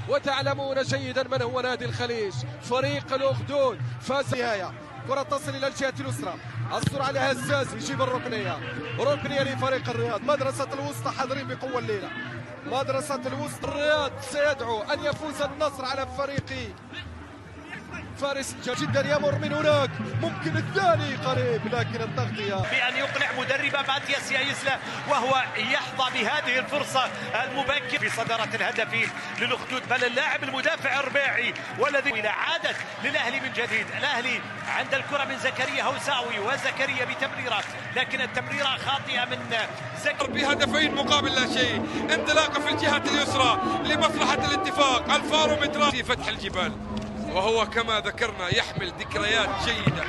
وتعلمون جيدا من هو نادي الخليج. فريق الأخدود فاز نهاية. كرة تصل إلى الجهة اليسرى، السرعة لهزاز يجيب الركنية، ركنية لفريق الرياض. مدرسة الوسطى حاضرين بقوة الليلة. مدرسة الوسطى الرياض سيدعو أن يفوز النصر على فريق فارس جدا. يمر من هناك، ممكن الثاني قريب لكن التغطية بأن يقنع مدربه ماتياس يايسلا، وهو يحظى بهذه الفرصة المبكرة في صدارة الهدف للأخدود، بل اللاعب المدافع الرباعي والذي إلى عادت للأهلي من جديد. الأهلي عند الكرة من زكريا هوساوي، وزكريا بتمريرة لكن التمريرة خاطئة من زكريا بهدفين مقابل لا شيء. انطلاقة في الجهة اليسرى لمصلحة الاتفاق، الفارو مترا في فتح الجبال، وهو كما ذكرنا يحمل ذكريات جيدة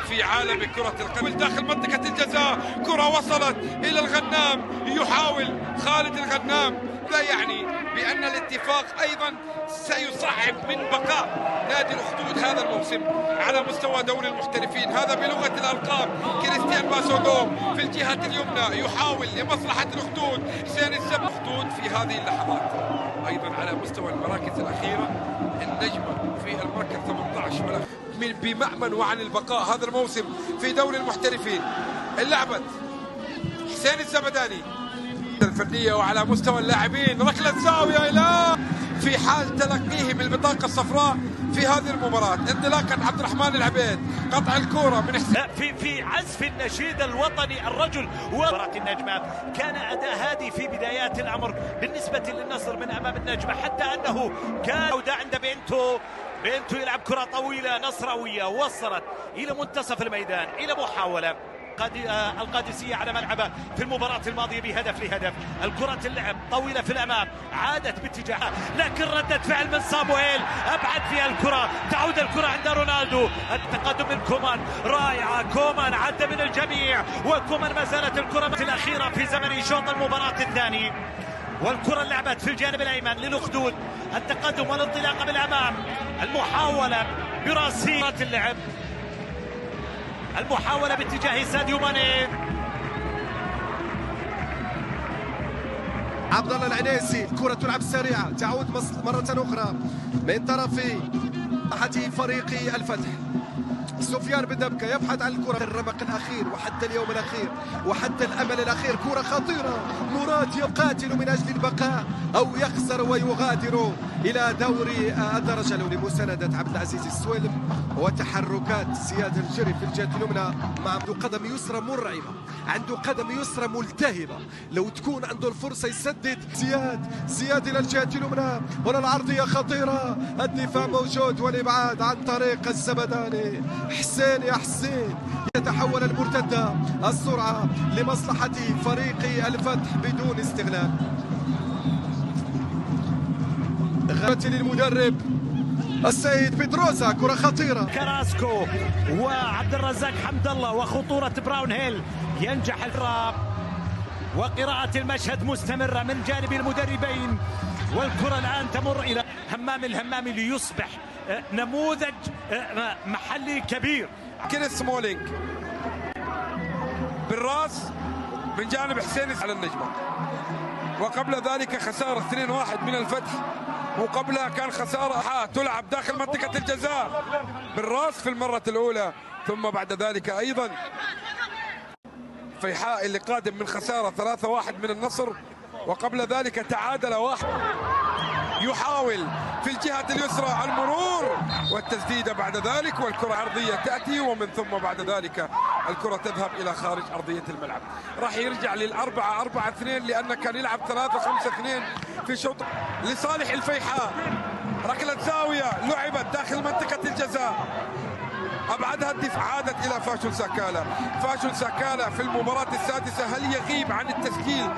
في عالم كرة القدم. داخل منطقة الجزاء، كرة وصلت إلى الغنام، يحاول خالد الغنام. لا يعني بأن الاتفاق أيضا سيصعب من بقاء نادي الأخدود هذا الموسم على مستوى دوري المحترفين. هذا بلغة الأرقام. كريستيان باسودو في الجهة اليمنى يحاول لمصلحة الأخدود. حسين الأخدود في هذه اللحظات أيضا على مستوى المراكز الأخيرة، النجمة في المركز 18 بمأمن وعن البقاء هذا الموسم في دوري المحترفين. اللعبة حسين الزبداني الفنية وعلى مستوى اللاعبين، ركلة زاوية إلى في حال تلقيهم البطاقة الصفراء في هذه المباراة. انطلاقا عبد الرحمن العبيد، قطع الكرة من في عزف النشيد الوطني الرجل. ومباراة النجمة كان أداء هادي في بدايات الأمر بالنسبة للنصر من أمام النجمة، حتى أنه كان عودة عند بنتو يلعب كرة طويلة نصراوية وصلت إلى منتصف الميدان، إلى محاولة القادسية على ملعبه في المباراة الماضية بهدف لهدف. الكرة اللعب طويلة في الأمام، عادت باتجاهها لكن ردة فعل من صامويل أبعد فيها الكرة. تعود الكرة عند رونالدو، التقدم من كومان رائعة. كومان عد من الجميع، وكومان ما زالت الكرة الأخيرة في زمن شوط المباراة الثاني. والكرة لعبت في الجانب الأيمن للأخدود، التقدم والانطلاقة بالأمام، المحاولة براسية اللعب، المحاولة باتجاه ساديو ماني. عبد الله العنيسي، الكرة تلعب سريعة، تعود مرة أخرى من طرف فريق الفتح. سفيان بن دبكة يبحث عن الكرة، الرمق الأخير وحتى اليوم الأخير وحتى الأمل الأخير. كرة خطيرة، مراد يقاتل من أجل البقاء أو يخسر ويغادر إلى دوري الدرجة الأولى. مساندة عبد العزيز السويلم وتحركات زياد الجري في الجهة اليمنى، مع عنده قدم يسرى مرعبة، عنده قدم يسرى ملتهبة. لو تكون عنده الفرصة يسدد. زياد إلى الجهة اليمنى، ولا العرضية خطيرة، الدفاع موجود والإبعاد عن طريق الزبداني. حسين يا حسين، يتحول المرتدة، السرعة لمصلحة فريق الفتح بدون استغلال. غلطة للمدرب السيد بيدروزا، كرة خطيرة. كراسكو وعبد الرزاق حمد الله وخطورة براون هيل. ينجح الراب وقراءة المشهد مستمرة من جانب المدربين. والكرة الآن تمر إلى همام الهمامي ليصبح نموذج محلي كبير. كينيث سمولينج بالراس من جانب حسين على النجمة، وقبل ذلك خسارة 2-1 من الفتح، وقبلها كان خسارة تلعب داخل منطقة الجزاء بالراس في المرة الأولى، ثم بعد ذلك أيضا فيحاء اللي قادم من خسارة 3-1 من النصر، وقبل ذلك تعادل 1. يحاول في الجهة اليسرى المرور والتسديدة بعد ذلك، والكرة عرضية تأتي، ومن ثم بعد ذلك الكرة تذهب إلى خارج أرضية الملعب. راح يرجع لل4-4-2 لأنه كان يلعب 3-5-2 في شوط لصالح الفيحاء. ركلة زاوية لعبت داخل منطقة الجزاء، أبعدها الدفاع، عادت إلى فاشل ساكالا. فاشل ساكالا في المباراة السادسة، هل يغيب عن التسجيل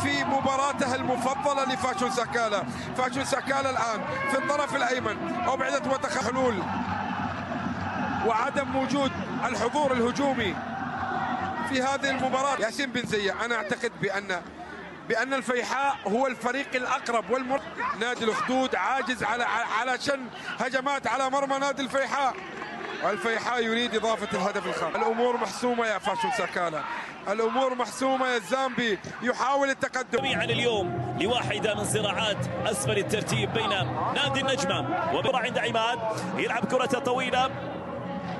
في مباراته المفضلة لفاشل ساكالا؟ فاشل ساكالا الآن في الطرف الأيمن، أبعدت حلول وعدم وجود الحضور الهجومي في هذه المباراة. ياسين بن زية، أنا أعتقد بأن الفيحاء هو الفريق الأقرب نادي الأخدود عاجز على شن هجمات على مرمى نادي الفيحاء. الفيحاء يريد إضافة الهدف الخامس. الأمور محسومة يا فاشل ساكانا، الأمور محسومة يا الزامبي يحاول التقدم. جميعا اليوم لواحدة من صراعات أسفل الترتيب بين نادي النجمة وبرع عند عماد، يلعب كرة طويلة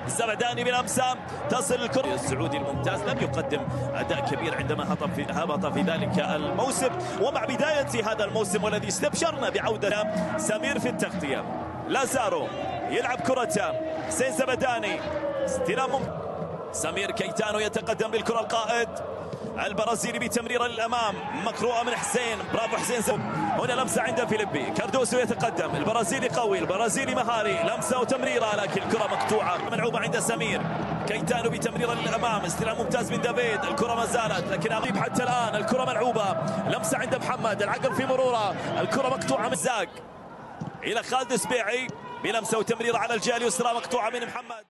الزبداني بلمسة تصل الكرة. السعودي الممتاز لم يقدم أداء كبير عندما هبط في ذلك الموسم، ومع بداية هذا الموسم والذي استبشرنا بعودة سمير في التغطية. لازارو يلعب كرة حسين زبداني، استلام سمير كيتانو يتقدم بالكرة. القائد البرازيلي بتمريرة للأمام مقروءة من حسين، برافو حسين. هنا لمسة عند فيليبي، كاردوسو يتقدم، البرازيلي قوي، البرازيلي مهاري، لمسة وتمريرة لكن الكرة مقطوعة ملعوبة عند سمير كيتانو بتمريرة للأمام، استلام ممتاز من دافيد، الكرة ما زالت لكن أغيب حتى الآن، الكرة ملعوبة، لمسة عند محمد، العقب في مرورة، الكرة مقطوعة من زاق إلى خالد سبيعي بلمسة وتمريرة على الجهة اليسرى مقطوعة من محمد.